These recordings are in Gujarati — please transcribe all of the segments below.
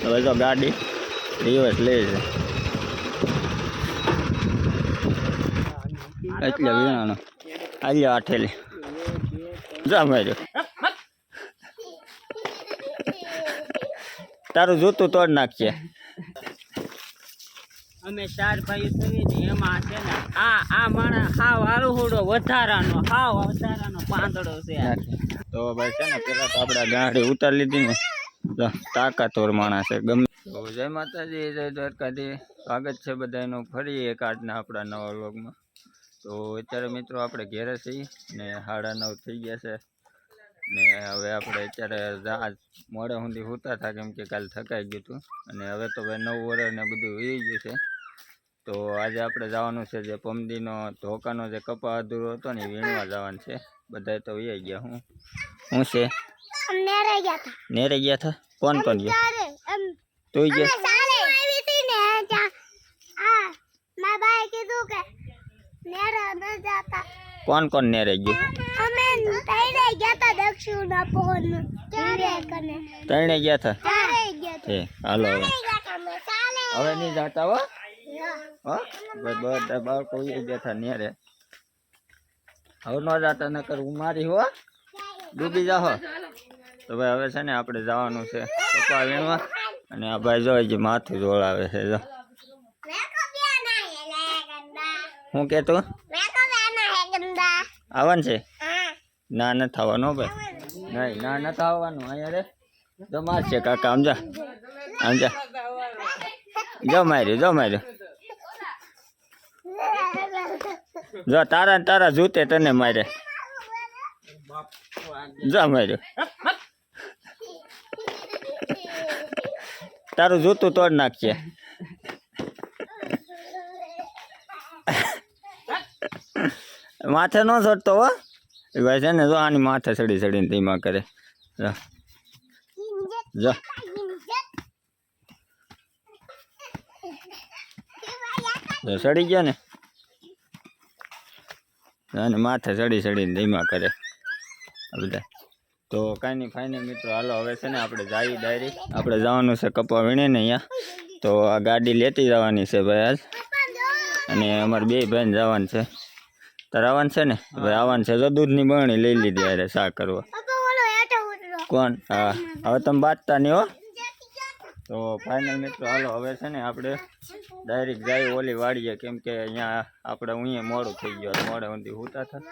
હવે તો ગાડી રિવર્સ લે છે એટલે વીણાનો આજે આઠેલી જા માર્યો તારું જૂતું તોડ નાખીએ અમે 4 ભાઈઓ થઈએ ને એમાં છે ને આ માણસ હાવ હારુહુડો વધારાનો પાંદડો છે તો ભાઈ છે ને પેલા તો આપણે ગાડી ઉતારી લીધી ને તો તાકાતવર માણસ છે ગમે તો જય માતાજી જય દ્વારકાધી સ્વાગત છે બધાનું ફરી એક આજના આપણા નવા વ્લોગમાં તો અત્યારે મિત્રો આપણે ઘેરે છીએ ને 9:30 થઈ ગયા છે ને હવે આપણે અત્યારે મોડે સુધી સૂતા હતા કેમ કે કાલે થકાઈ ગયું હતું અને હવે તો ભાઈ 9 વર્ષ ને બધું વી ગયું છે તો આજે આપણે જવાનું છે જે પમદીનો ધોકાનો જે કપા અધૂરો હતો ને વીણવા જવાનું છે બધા તો વી ગયા હું છે નેરે ગયા હતા કોણ ગયા તું ગયા કોણ નેરે ગયું ત્રણે ગયા હતા હાલો હવે નહીં જતા હો બધા બાળકો ગયા હતા નેરે હવે ન જતા નકર હું મારી હો ડૂબી જાહો તો ભાઈ હવે છે ને આપણે જવાનું છે કપા વીણવા અને આ ભાઈ જો હજી માથું જોડાવે છે જો હું કેતું આવવાનું છે ના નથી આવવાનું ભાઈ નહીં ના નથી આવવાનું અહીંયા રે જો મારશે કાકા આમ જા જો માર્યું જો તારા જૂતે તને મારે જો માર્યું તારું જૂતું તોડ નાખીએ માથે ન ચડતો હો ભાઈ છે ને જો આની માથે ચડીને ધીમા કરે જો ચડી ગયા ને અને માથે ચડીને ધીમા કરે બધા તો કાંઈ નહીં ફાઇનલ મિત્રો હાલો હવે છે ને આપણે જઈએ ડાયરેક્ટ આપણે જવાનું છે કપા વીણે ને અહીંયા તો આ ગાડી લેતી જવાની છે ભાઈ આજ અને અમારે બે ભાઈને જવાનું છે તારે આવવાનું છે ને ભાઈ આવવાનું છે જો દૂધની બરણી લઈ લીધી અરે શા કરવા કોણ હા હવે તમે બાંધતા નહીં હો તો ફાઇનલ મિત્રો હાલો હવે છે ને આપણે ડાયરેક્ટ જઈએ ઓલી વાડીએ કેમ કે અહીંયા આપણે અહીંયા મોડું થઈ ગયું મોડે સુધી સૂતા હતા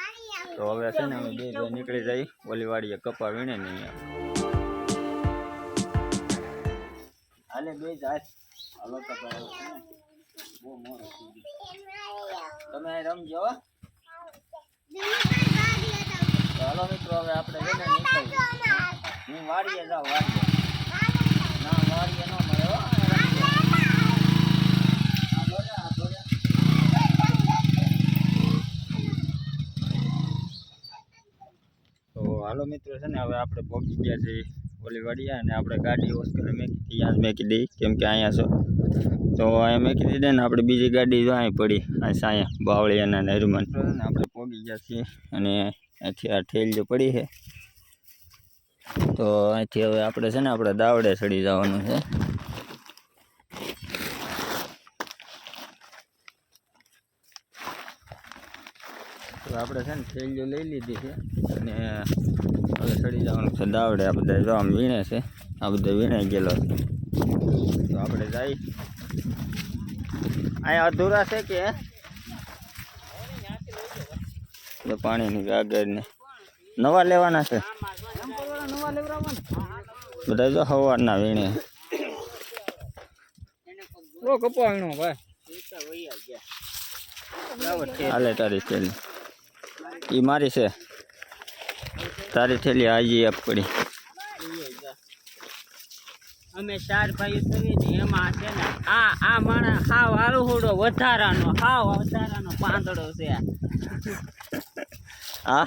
તો હવે છે ને અમે બે નીકળી જઈએ ઓલી વાડીએ કપા વીણે ને અહીંયા હાલે બે જાય હાલો તો બહુ મોડું થઈ ગયું તમે રમજો હાલો મિત્રો હવે આપણે છે ને નીકળીએ હું વાડીએ જાઉં વાડીએ ના વાડીએ ન મળે હો તો હાલો મિત્રો છે ને હવે આપણે પહોંચી ગયા છીએ ઓલી વાડીયા અને આપણે ગાડી ઓસ્કરે મેકી દઈ કેમ કે અહીંયા છો તો અહીંયા મેકી દીધી ને આપણે બીજી ગાડી જો અહીં પડી અહીંયા બાવળિયાના નહેરુમાં આપણે પહોંચી ગયા છીએ અને અહીંથી આ ઠેલ જો પડી છે તો અહીંથી હવે આપણે છે ને આપણે દાવડે ચડી જવાનું છે તો આપણે છે ને થેલીઓ લઈ લીધી છે અને હવે ચડી જવાનું છે દાવડે આ બધા જો આમ વીણે છે આ બધા વીણાઈ ગયેલો છે તો આપણે જઈ અહીંયા અધૂરા છે કે પાણીની આગળ ને નવા લેવાના છે બધા જો સવારના વીણે હાલે તારી થેલી એ મારી છે તારી થેલી હાજી એક પડી અમે 4 ભાઈઓ થઈએ ને એમાં છે ને આ માણસ હાવ હારુહુડો વધારાનો પાંદડો છે હા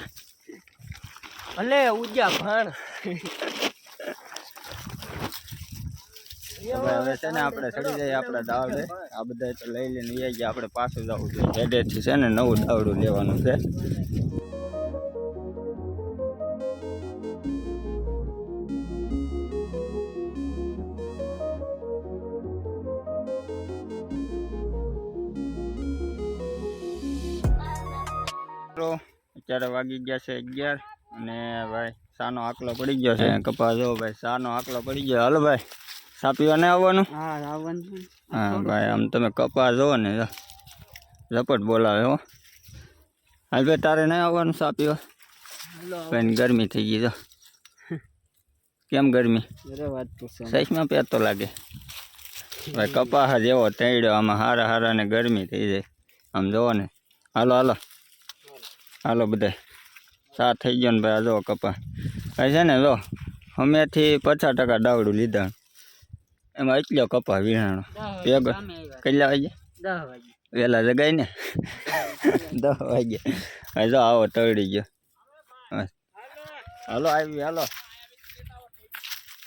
ભલે ઉજા ભણ હવે છે ને આપણે ચડી જઈએ આપણા દાવડે આ બધા તો લઈ લઈને આવી ગયા આપણે પાછું જવું જોઈએ હેડેથી છે ને નવું દાવડું લેવાનું છે મિત્રો, અત્યારે વાગી ગયા છે 11 અને ભાઈ સાનો આકલો પડી ગયો છે કપા જો ભાઈ સાનો આકલો પડી ગયો. હાલો ભાઈ સા પીવા નહીં આવવાનું? હા આવવાનું. હા ભાઈ આમ તમે કપા જો ને ઝપટ બોલાવે હો. હાલ ભાઈ તારે નહીં આવવાનું સા પીવા? ભાઈ ગરમી થઈ ગઈ જો. કેમ ગરમી? વાત પૂછો. સાઈઝમાં પહેરતો લાગે ભાઈ. કપાહ જેવો તેડ્યો આમાં હારા હારા ને ગરમી થઈ જાય આમ જોવો ને. હાલો હાલો હાલો બધા સા થઈ ગયો ને ભાઈ. આ જો કપા ભાઈ છે ને જો અમેથી 50% ડાવડું લીધા એમાં એટલો કપા વીણાણો ભેગો. કેટલા વાગે? 10 વાગે વહેલા જગાય ને 10 વાગે. હવે જો આવો તળી ગયો. હાલો આવી હાલો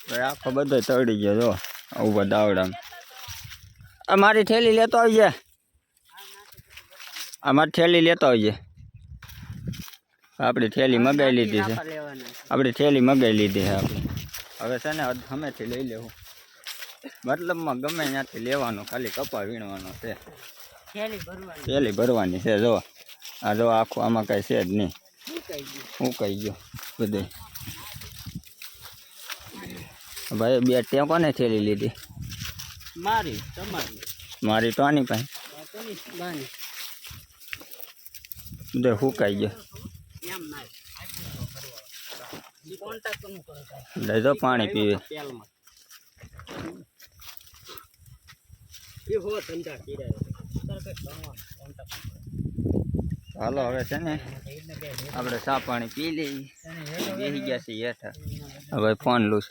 ભાઈ. આખો બધો તળી ગયો જો ઉભા દાવડામાં. આ મારી થેલી લેતો આવજે. આ મારી થેલી લેતો આવજે. આપણી થેલી મગાવી લીધી છે. આપણી થેલી મગાવી લીધી છે આપણે. હવે છે ને હમેથી લઈ લેવું. મતલબમાં ગમે ત્યાંથી લેવાનું, ખાલી કપા વીણવાનો છે. થેલી ભરવાની છે જો. આ જો આખું આમાં કાંઈ છે જ નહીં. ઉકાઈ ગયો બધે. ભાઈ બે તે કોને થેલી લીધી? મારી. તમારી? મારી તો આની પાસે. બધે સુકાઈ ગયો. લઈ જો પાણી પીવે. હાલો હવે છે ને આપણે ચા પાણી પી લઈએ. બેસી ગયા છીએ હેઠા. હવે ફોન લૂસ.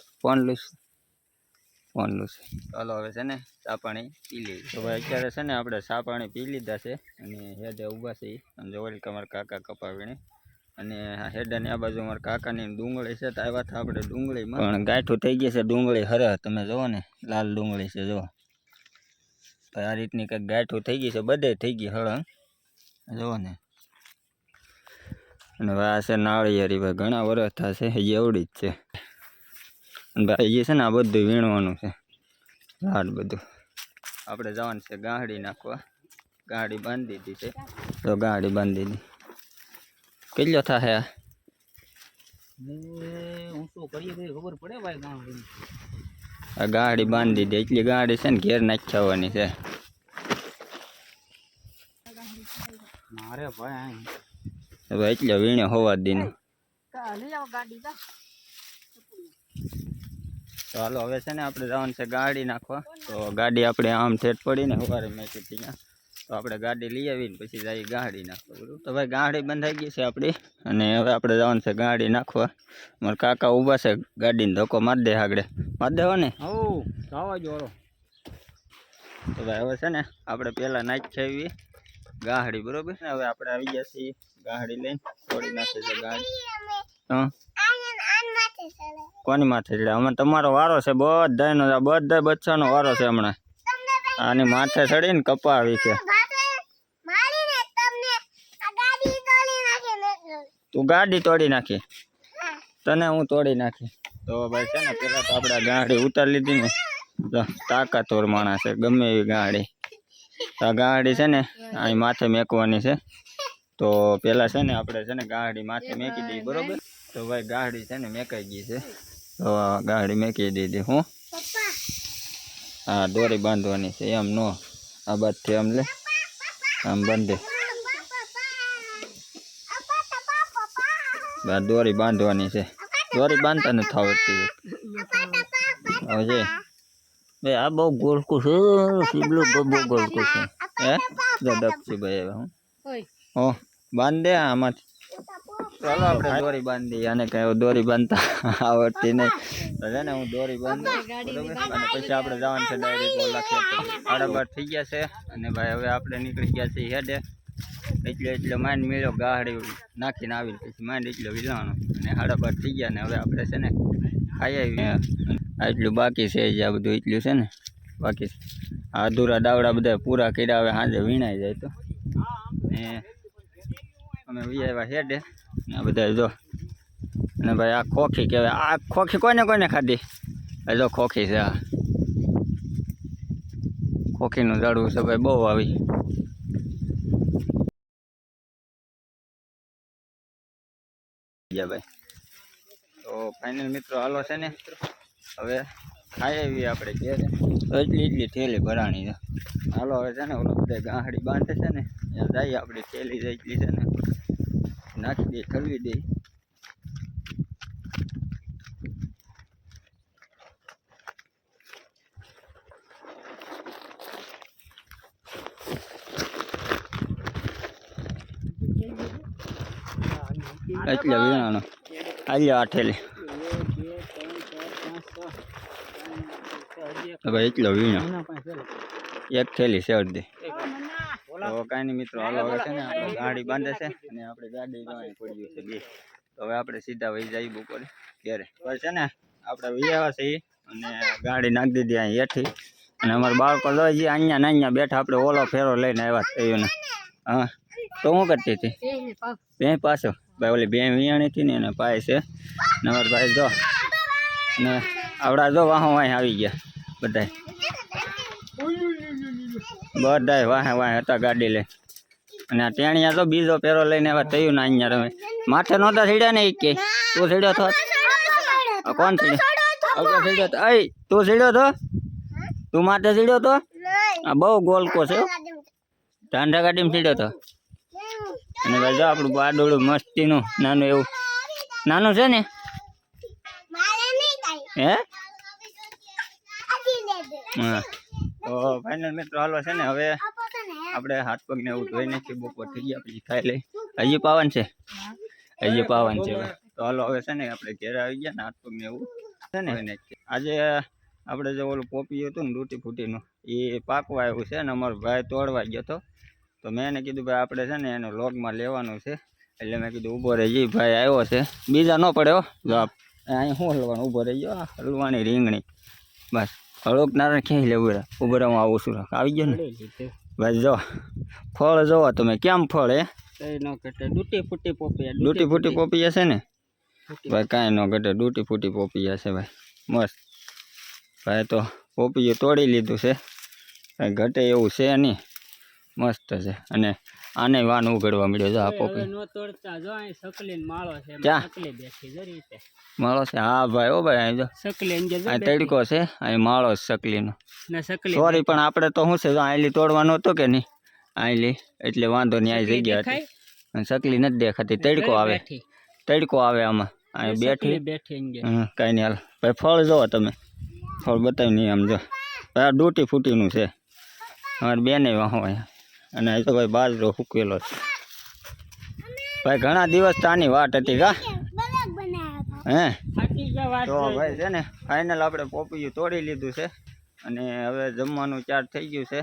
ચાલો હવે છે ને ચા પાણી પી લઈએ. તો ભાઈ અત્યારે છે ને આપણે ચા પાણી પી લીધા છે અને હેડે ઊભા છીએ. અને જોવેલ કે અમારા કાકા કપાવીને અને હેડાની આ બાજુ અમારા કાકાની ડુંગળી છે. તો આવ્યા હતા આપણે ડુંગળીમાં પણ ગાંઠું થઈ ગઈ છે ડુંગળી. હરે તમે જુઓ ને લાલ ડુંગળી છે જુઓ. તો આ રીતની કંઈક ગાંઠું થઈ ગઈ છે. બધે થઈ ગઈ હળંગ જુઓ ને. અને ભાઈ આ છે નાળિયેરી. ભાઈ ઘણા વર્ષ થશે હજી એવડી જ છે. અને ભાઈ જે છે ને આ બધું વીણવાનું છે ઝાડ બધું. આપણે જવાનું છે ગાંહડી નાખવા. ગાંહડી બાંધી દીધી છે તો ગાંહડી બાંધી દીધી. કેટલો થાય આ? ખબર પડે ભાઈ. આ ગાંહડી બાંધી દીધી. એટલી ગાંહડી છે ને ઘેર નાખી આવવાની છે. મારે ભાઈ હવે એટલે વીણ્યો હોવા દીને. તો હાલો હવે છે ને આપણે જવાનું છે ગાડી નાખવા. તો ગાડી આપણે આમ ઠેઠ પડીને સવારે મેં કીધી ત્યાં. તો આપણે ગાડી લઈ આવીને પછી જઈએ ગાડી નાખવા. બરાબર. તો ભાઈ ગાડી બંધાઈ ગઈ છે આપણી અને હવે આપણે જવાનું છે ગાડી નાખવા. મારા કાકા ઊભા છે ગાડીને ધક્કો મારી દે આગળ. મારી દેવો ને? જવા જોડો. તો ભાઈ હવે છે ને આપણે પહેલાં નાખી આવી ગાહડી. બરોબર ને. હવે આપણે આવી ગયા છીએ ગાહડી લઈને. છોડી નાખી છે ગાડી. હા કોની માથે ચડે? હમણાં તમારો વારો છે બધાનો. બધા બચ્ચાનો વારો છે હમણાં. આની માથે ચડીને કપા આવી છે. તું ગાડી તોડી નાખી? તને હું તોડી નાખી? તો ભાઈ છે ને પેલા તો આપણે ગાડી ઉતારી લીધી ને. તો તાકાતોર માણસ છે ગમે એવી ગાડી. આ ગાડી છે ને અહીં માથે મેકવાની છે. તો પેલા છે ને આપણે છે ને ગાડી માથે મેકી દઈએ. બરોબર. તો ભાઈ ગાડી છે ને મેકાઈ ગઈ છે. તો ગાડી મેકી દીધી. હું હા દોરી બાંધવાની છે એમ નો. આ બાજુથી આમ લે આમ બાંધે. દોરી બાંધવાની છે. દોરી બાંધતા નથી આવડતી. હવે બે આ બહુ ગોળકું છે. સીબલું બહુ ગોળકું છે. હે દબસી ભાઈ હવે હું હો બાંધ દે આમાંથી. ચાલો આપણે દોરી બાંધી. અને કઈ દોરી બાંધતા આવડતી નહીં. તો છે ને હું દોરી બાંધું. બરોબર. અને પછી આપણે જવાનું છે ડાયરેક્ટ ઓલા ખેતર. 12:30 થઈ ગયા છે અને ભાઈ હવે આપણે નીકળી ગયા છીએ હેડે. એટલે માંડ મેળ્યો ગાહડી નાખીને આવી પછી માંડ એટલો વિલાવાનો. અને 12:30 થઈ ગયા ને હવે આપણે છે ને ખાઈ આવી. એટલું બાકી છે જે આ બધું એટલું છે ને બાકી. આ અધૂરા દાવડા બધા પૂરા કર્યા. હવે સાંજે વીણાઈ જાય તો અમે વી આવ્યા હેડે. આ બધા જો. અને ભાઈ આ ખોખી કહેવાય. આ ખોખી કોને ખાધી? જો ખોખી છે. આ ખોખીનું ઝાડવું છે ભાઈ બહુ આવી. જા ભાઈ તો ફાઇનલ મિત્રો હાલો છે ને હવે ખાઈ આવી આપણે ઘેરે તો એટલી થેલી ભરાણી છે હાલો હવે છે ને ઓલો બધા ગાંહડી બાંધે છે ને ત્યાં જઈએ આપણી થેલી જેટલી છે ને નાખી દઈએ ઠલવી દઈએ એટલે વીણાનો હાલ્યો આ ઠેલી ભાઈ એટલો વીણો એક થેલી છે અડધી તો કાંઈ નહીં મિત્રો હાલો હવે છે ને આપણે ગાડી બાંધે છે અને આપણે ગાડી જવાની પડી ગયું છે બે તો હવે આપણે સીધા વહી જઈએ બપોરે ઘેરે હવે છે ને આપણે વૈયા છીએ અને ગાડી નાખી દીધી અહીં હેઠી અને અમારા બાળકો લઈ જઈએ અહીંયા ને અહીંયા બેઠા આપણે ઓલો ફેરો લઈને આવ્યા થયું ને હા તો શું કરતી હતી બે પાછો ભાઈ ઓલી બે વિયાણી હતી ને એને પાય છે ને અમારા ભાઈ જો ને આવડા જો વાહો વાહ આવી ગયા બધાય વાહે વાહે હતા ગાડી લઈ અને આ ટેણિયા તો બીજો પેરો લઈને આવ્યા થયું ને અહીંયા રમે માથે નહોતા સીડ્યા ને એક કે તું સીડ્યો તો કોણ સીડ્યો તો અય તું સીડ્યો તો તું માથે સીડ્યો તો આ બહુ ગોલકો છે ઢાંઢા ગાડીમાં સીડ્યો તો અને ભાઈ જો આપણું બાડોળું મસ્તીનું નાનું એવું નાનું છે ને હે હા તો ફાઇનલ મિત્રો હાલો છે ને હવે આપણે હાથ પગને એવું ધોઈ નાખીએ બપોર થઈ ગયા પછી ખાઈ લઈ હજી પાવન છે તો હાલો હવે છે ને આપણે ઘેર આવી ગયા ને હાથ પગને એવું છે ને આજે આપણે જે ઓલું પોપી હતું ને તૂટી ફૂટીનું એ પાકવા આવ્યું છે ને અમારો ભાઈ તોડવા ગયો હતો તો મેં એને કીધું ભાઈ આપણે છે ને એને લોગમાં લેવાનું છે એટલે મેં કીધું ઊભો રહી જઈ ભાઈ આવ્યો છે બીજા ન પડે હો જો અહીંયા શું હલવાનું ઊભો રહી ગયો હલવાની રીંગણી બસ હળોક નારાયણ ખેંચી લે ઉભો રહે હું આવું છું આવી ગયો ને ભાઈ જો ફળ જોવો તમે કેમ ફળ હે તૂટી ફૂટી પોપી હશે ને ભાઈ કાંઈ ન ઘટે તૂટી ફૂટી પોપી હશે ભાઈ મસ્ત ભાઈ તો પોપીયું તોડી લીધું છે કાંઈ ઘટે એવું છે નહીં મસ્ત છે અને આને વાન ઉઘડવા મળ્યો જો આ પોપી માળો છે હા ભાઈ ઓ ભાઈ અહીં જો અહીં તડકો છે અહીં માળો સકલીનો સોરી પણ આપણે તો શું છે જો આયલી તોડવાનો હતો કે નહીં આયલી એટલે વાંધો નહીં આ જગ્યા હતી સકલી નથી દેખાતી તડકો આવે આમાં અહીં બેઠી કાંઈ નહીં હાલ ભાઈ ફળ જોવો તમે ફળ બતાવી નહીં આમ જો ભાઈ આ તૂટી ફૂટીનું છે અમારે બેને વાહો અહીંયા અને તો ભાઈ બાજરો સૂકવેલો છે ભાઈ ઘણા દિવસ તાની વાટ હતી કા હે તો ભાઈ છે ને ફાઇનલ આપણે પોપીયું તોડી લીધું છે અને હવે જમવાનું ચાર્જ થઈ ગયું છે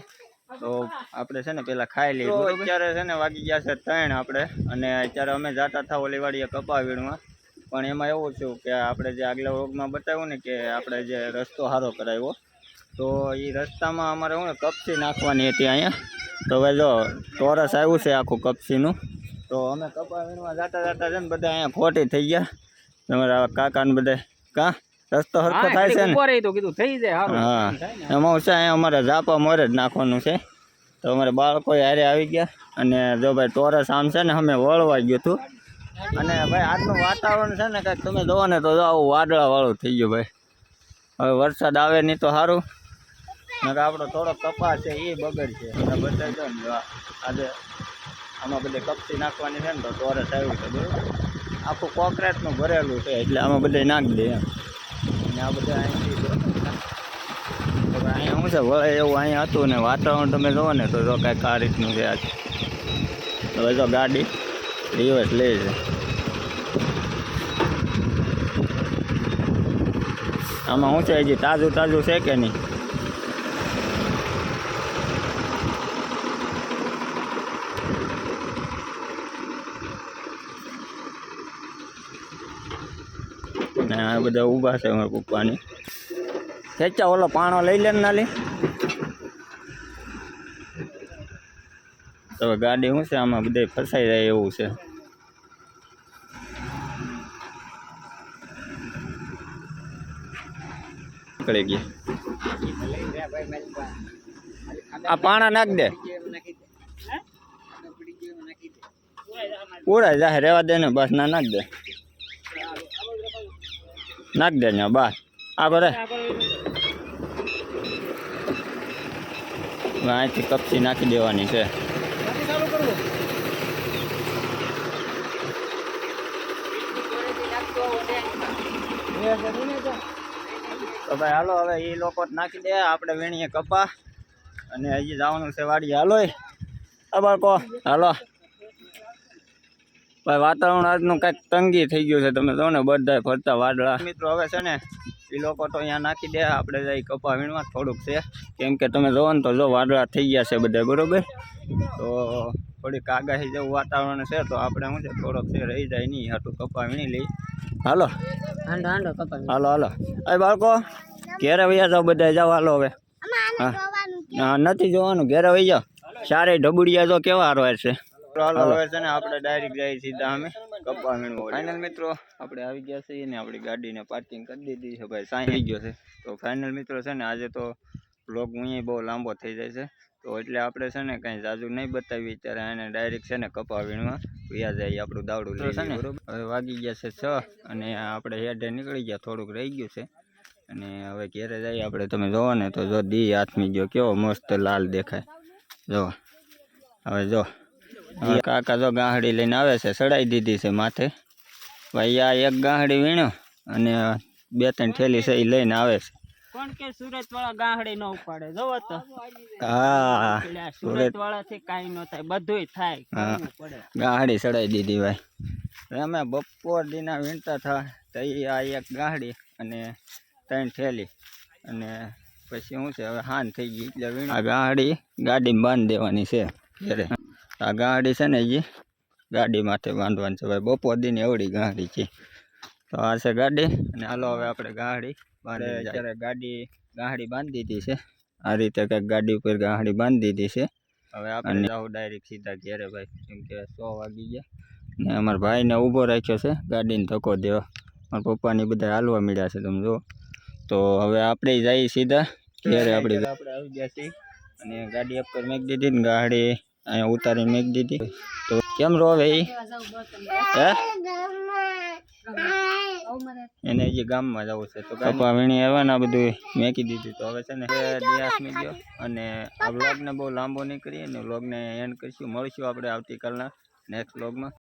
તો આપણે છે ને પેલા ખાઈ લીધું અત્યારે છે ને વાગી ગયા છે 3 આપણે અને અત્યારે અમે જતા હતા ઓલી વાડીએ કપા વીણવા પણ એમાં એવું થયું કે આપણે જે આગલા વ્લોગમાં બતાવ્યું ને કે આપણે જે રસ્તો સારો કરાવ્યો તો એ રસ્તામાં અમારે શું કપસી નાખવાની હતી અહીંયા તો હવે જો ટોરસ આવ્યું છે આખું કપસીનું તો અમે કપા વીણવા જતા છે ને બધા અહીંયા ખોટી થઈ ગયા તમારા કાકાને બધા કાં રસ્તો સરખો થાય છે ને હા એમાં છે અહીંયા અમારે ઝાપા મોરે જ નાખવાનું છે તો અમારે બાળકો હારે આવી ગયા અને જો ભાઈ ટોરસ આમ છે ને અમે વળવા ગયું હતું અને ભાઈ આજનું વાતાવરણ છે ને કાંઈક તમે જોવો ને તો આવું વાદળાવાળું થઈ ગયું ભાઈ હવે વરસાદ આવે નહીં તો સારું નકર આપણો થોડો કપાસ છે એ બગડશે અને બધા જો ને આજે આમાં બધે કપસી નાખવાની છે ને તો ટોરસ આવ્યું છે બરાબર આખું કોન્ક્રીટનું ભરેલું છે એટલે આમાં બધે નાખી દે એમ અને આ બધા અહીંયા શું છે વળે એવું અહીંયા હતું ને વાતાવરણ તમે જોવો ને તો જો કાંઈક આ રીતનું છે આજ હવે જો ગાડી રિવર્સ લે છે આમાં શું છે હજી તાજું છે કે નહીં ને આ બધા ઊભા છે અમારા પપ્પાની ખેંચા ઓલો પાણો લઈ લે ને નાલી તો ગાડી શું છે આમાં બધે ફસાઈ જાય એવું છે નીકળી ગઈ આ પાણા નાખ દે પૂરા જાહે રેવા દે ને બસ ના નાખ દે નાખ દે ને બહાર આ ભરે અહીંથી કપચી નાખી દેવાની છે. તો ભાઈ હાલો હવે એ લોકો નાખી દે, આપણે વીણીએ કપા અને હજી જવાનું છે વાડીએ. હાલો આ બાળકો હાલો. ભાઈ વાતાવરણ આજનું કંઈક તંગી થઈ ગયું છે, તમે જો ને બધા ફરતા વાદળા. મિત્રો હવે છે ને એ લોકો તો અહીંયા નાખી દે, આપણે જઈ કપા વીણવા થોડુંક છે, કેમ કે તમે જોવો ને તો જો વાદળા થઈ ગયા છે બધા, બરોબર. તો થોડીક આગાહી જેવું વાતાવરણ છે, તો આપણે શું છે થોડોક છે રહી જાય નહીં, હાટું કપા વીણી લઈ. હાલો હાલો હાલો અરે બાળકો ઘેરે વૈયા જાઓ, બધા જાઓ હાલો હવે. હા નથી જોવાનું, ઘેરે વહી જાઓ. સારે ઢબુડિયા જો કેવા હારવાર છે. હાલો હવે છે ને આપણે ડાયરેક્ટ જઈએ સીધા અમે કપા વીણવા. ફાઇનલ મિત્રો આપણે આવી ગયા છીએ ને આપણી ગાડીને પાર્કિંગ કરી દીધી છે ભાઈ, સાંઈ થઈ ગયો છે. તો ફાઇનલ મિત્રો છે ને આજે તો બ્લોગ અહીંયા બહુ લાંબો થઈ જાય છે, તો એટલે આપણે છે ને કાંઈ જાજુ નહીં બતાવી ત્યારે એને ડાયરેક્ટ છે ને કપા વીણવા વ્યા જાય, આપણું દાવડું લઈ છે ને. હવે વાગી ગયા છે 6 અને આપણે હેડે નીકળી ગયા, થોડુંક રહી ગયું છે અને હવે ઘેરે જઈએ આપણે. તમે જોવો ને તો જો દી હાથમી ગયો, કેવો મસ્ત લાલ દેખાય. જો હવે જો કાકા જો ગાંહડી લઈને આવે છે, ચડાઈ દીધી છે માથે. ભાઈ આ એક ગાંહડી વીણ્યો અને 2-3 થેલી છે એ લઈને આવે છે. કોણ કે સુરત વાળા ગાંહડી ન ઉપાડે, જોવો તો. હા સુરત વાળા થી કઈ ન થાય, બધુંય થાય. ગાંહડી ચડાઈ દીધી ભાઈ. અમે બપોર દીના વીણતા થા તો આ એક ગાંહડી અને 3 થેલી અને પછી શું છે હવે હાન થઈ ગઈ એટલે વીણ. આ ગાંહડી ગાડીમાં બાંધી દેવાની છે ઘરે. આ ગાંહડી છે ને એ ગાડી માથે બાંધવાની છે ભાઈ, બપોર દીને એવડી ગાંહડી છે. તો આ છે ગાડી અને હાલો હવે આપણે ગાંહડી બાંધી. અત્યારે ગાંહડી બાંધી દીધી છે, આ રીતે કંઈક ગાડી ઉપર ગાંહડી બાંધી દીધી છે. હવે આપણે જાવ ડાયરેક્ટ સીધા ઘેરે ભાઈ, કેમ કે 100 વાગી ગયા ને અમારા ભાઈને ઊભો રાખ્યો છે ગાડીને ધક્કો દેવા. મારા પપ્પાની બધા હાલવા મળ્યા છે તમે જો. તો હવે આપણે જઈએ સીધા ઘેરે. આપણે આવી ગયા છીએ અને ગાડી અપ પર મેક દીધી ને ગાડી અહીંયા ઉતારીને મેક દીધી. તો કેમ રોવે એ હે એને હજી ગામમાં જવું છે, તો કપા વીણી આવ્યા ને આ બધું મેકી દીધું. તો હવે છે ને દિવસ મી ગયો અને આ વ્લોગને બહુ લાંબો નહીં કરીએ ને, વ્લોગને એન્ડ કરીશું. મળીશું આપણે આવતીકાલના નેક્સ્ટ વ્લોગમાં.